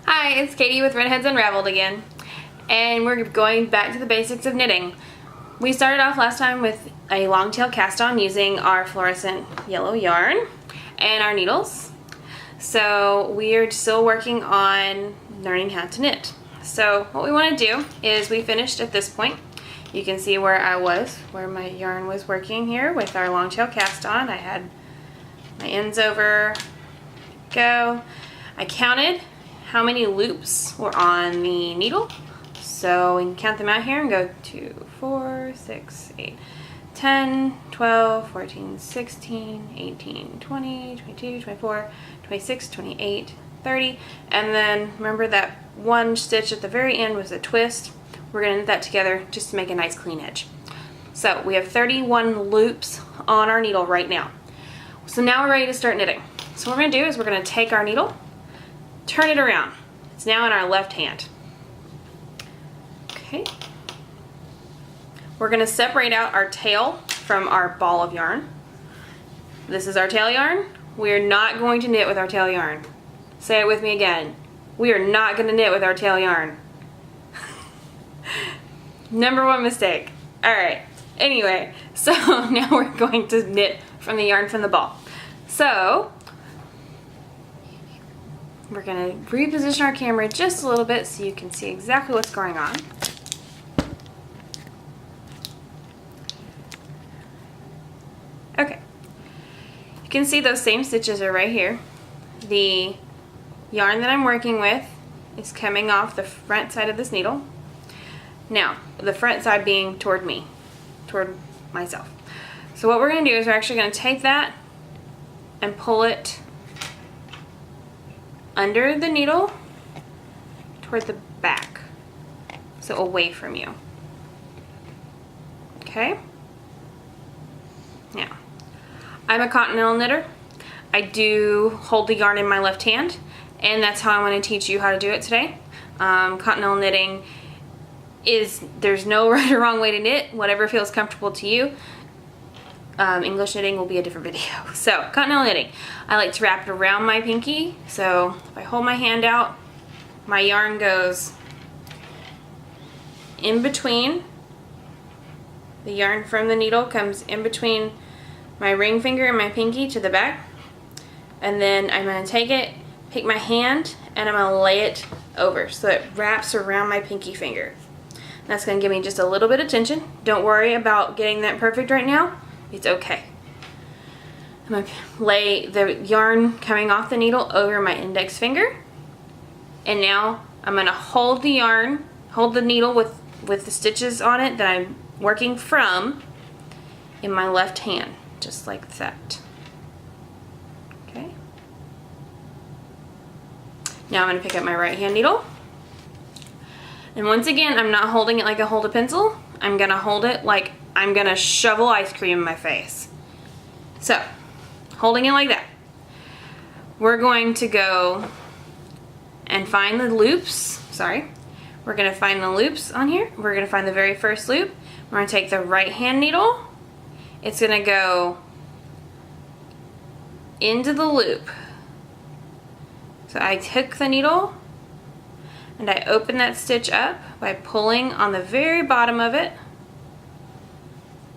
Hi, it's Katie with Redheads Unraveled again, and we're going back to the basics of knitting. We started off last time with a long tail cast on using our fluorescent yellow yarn and our needles. So we are still working on learning how to knit. So what we want to do is we finished at this point. You can see where I was, where my yarn was working here with our long tail cast on. I had my ends over, go. I counted how many loops were on the needle. So we can count them out here and go 2, 4, 6, 8, 10, 12, 14, 16, 18, 20, 22, 24, 26, 28, 30. And then remember that one stitch at the very end was a twist. We're going to knit that together just to make a nice clean edge. So we have 31 loops on our needle right now. So now we're ready to start knitting. So what we're going to do is we're going to take our needle, turn it around. It's now in our left hand. Okay. We're going to separate out our tail from our ball of yarn. This is our tail yarn. We are not going to knit with our tail yarn. Say it with me again. We are not going to knit with our tail yarn. Number one mistake. Alright. Anyway, so now we're going to knit from the yarn from the ball. So we're going to reposition our camera just a little bit so you can see exactly what's going on. Okay. You can see those same stitches are right here. The yarn that I'm working with is coming off the front side of this needle. Now, the front side being toward me, toward myself. So what we're going to do is we're actually going to take that and pull it under the needle toward the back, so away from you. Okay? Now, I'm a Continental knitter. I do hold the yarn in my left hand, and that's how I'm going to teach you how to do it today. Continental knitting is, there's no right or wrong way to knit, whatever feels comfortable to you. English knitting will be a different video. So, Continental knitting. I like to wrap it around my pinky. So, if I hold my hand out, my yarn goes in between. The yarn from the needle comes in between my ring finger and my pinky to the back. And then I'm going to take it, pick my hand, and I'm going to lay it over so it wraps around my pinky finger. That's going to give me just a little bit of tension. Don't worry about getting that perfect right now. It's okay. I'm going to lay the yarn coming off the needle over my index finger. And now I'm going to hold the yarn, hold the needle with the stitches on it that I'm working from in my left hand. Just like that. Okay. Now I'm going to pick up my right hand needle. And once again, I'm not holding it like I hold a pencil. I'm going to hold it like I'm going to shovel ice cream in my face. So, holding it like that. We're going to go and find the loops. Sorry. We're going to find the loops on here. We're going to find the very first loop. We're going to take the right hand needle. It's going to go into the loop. So I took the needle and I open that stitch up by pulling on the very bottom of it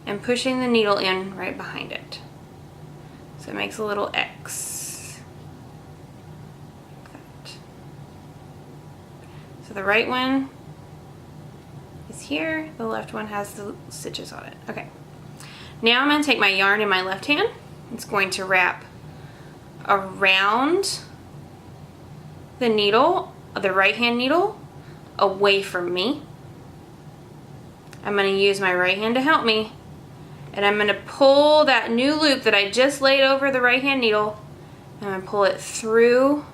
and pushing the needle in right behind it. So it makes a little X. Like that. So the right one is here, the left one has the stitches on it. Okay. Now I'm going to take my yarn in my left hand. It's going to wrap around the needle, the right hand needle, away from me. I'm going to use my right hand to help me. And I'm going to pull that new loop that I just laid over the right hand needle, and I'm going to pull it through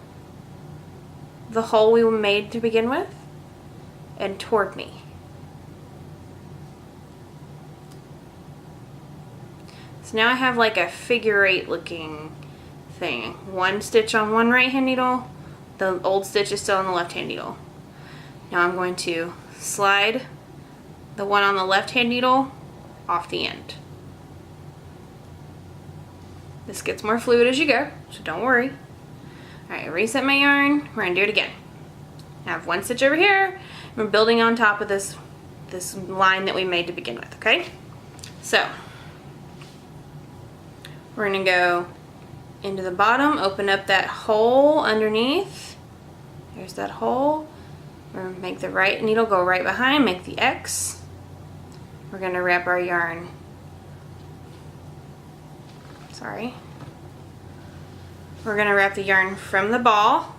the hole we made to begin with and toward me. So now I have like a figure eight looking thing. One stitch on one right hand needle, the old stitch is still on the left hand needle. Now I'm going to slide the one on the left hand needle off the end. This gets more fluid as you go, so don't worry. Alright, reset my yarn. We're going to do it again. I have one stitch over here. We're building on top of this line that we made to begin with, okay? So we're gonna go into the bottom, open up that hole underneath. There's that hole. We're gonna make the right needle go right behind, make the X. We're gonna wrap our yarn. Sorry. We're gonna wrap the yarn from the ball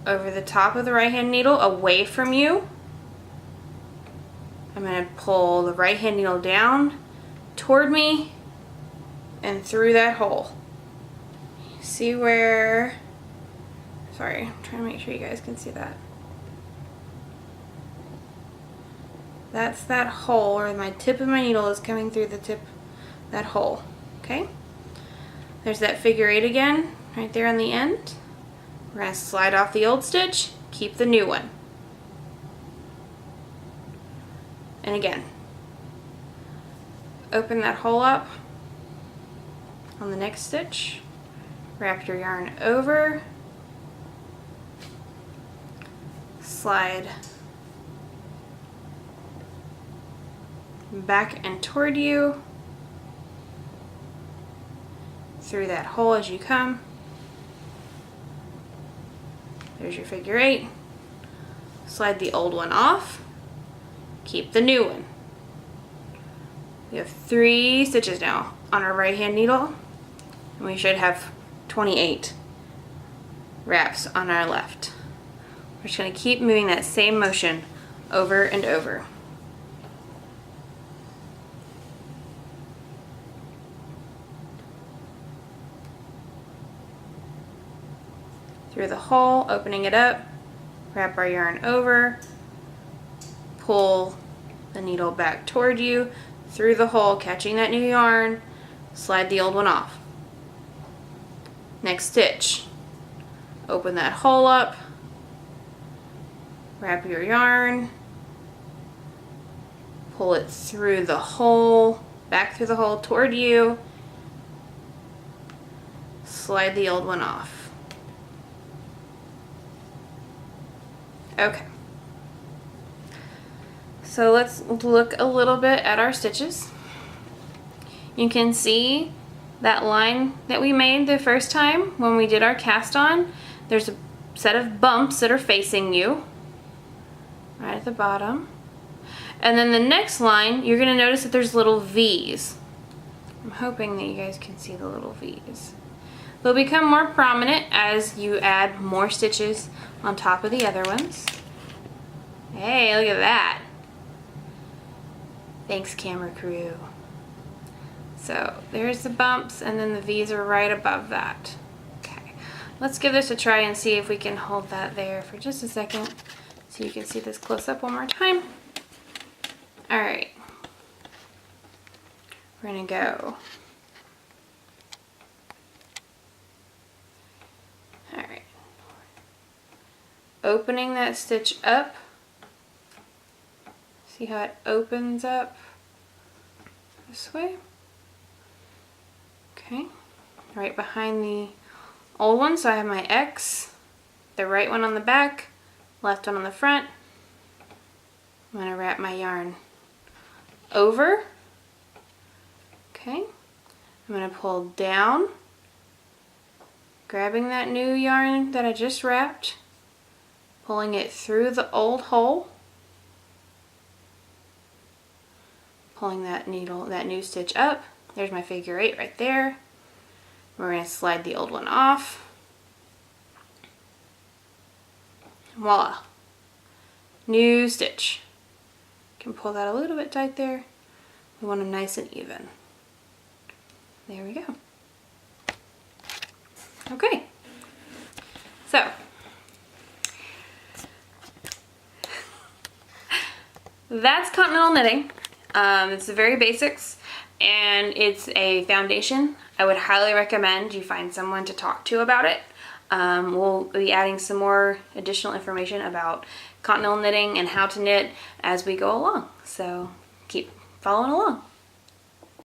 over the top of the right hand needle away from you. I'm going to pull the right hand needle down toward me and through that hole. See where, sorry, I'm trying to make sure you guys can see that. That's that hole where my tip of my needle is coming through the tip, that hole, okay? There's that figure 8 again, right there on the end. We're going to slide off the old stitch, keep the new one. And again, open that hole up on the next stitch, wrap your yarn over, slide back and toward you, through that hole as you come. There's your figure 8. Slide the old one off. Keep the new one. We have 3 stitches now on our right hand needle, and we should have 28 wraps on our left. We're just going to keep moving that same motion over and over. Through the hole, opening it up, wrap our yarn over, pull the needle back toward you, through the hole, catching that new yarn, slide the old one off. Next stitch, open that hole up, wrap your yarn, pull it through the hole, back through the hole toward you, slide the old one off. Okay. So let's look a little bit at our stitches. You can see that line that we made the first time when we did our cast on. There's a set of bumps that are facing you right at the bottom. And then the next line, you're going to notice that there's little V's. I'm hoping that you guys can see the little V's. They'll become more prominent as you add more stitches on top of the other ones. Hey, look at that. Thanks, camera crew. So there's the bumps, and then the V's are right above that. Okay, let's give this a try and see if we can hold that there for just a second so you can see this close up one more time. All right, we're gonna go. All right, opening that stitch up. See how it opens up this way? Okay, right behind the old one, so I have my X, the right one on the back, left one on the front. I'm going to wrap my yarn over. Okay, I'm going to pull down, grabbing that new yarn that I just wrapped, pulling it through the old hole, pulling that needle, that new stitch up. There's my figure 8 right there. We're going to slide the old one off. Voila. New stitch. Can pull that a little bit tight there. We want them nice and even. There we go. Okay. So, that's Continental knitting. It's the very basics, and it's a foundation. I would highly recommend you find someone to talk to about it. We'll be adding some more additional information about Continental knitting and how to knit as we go along. So keep following along.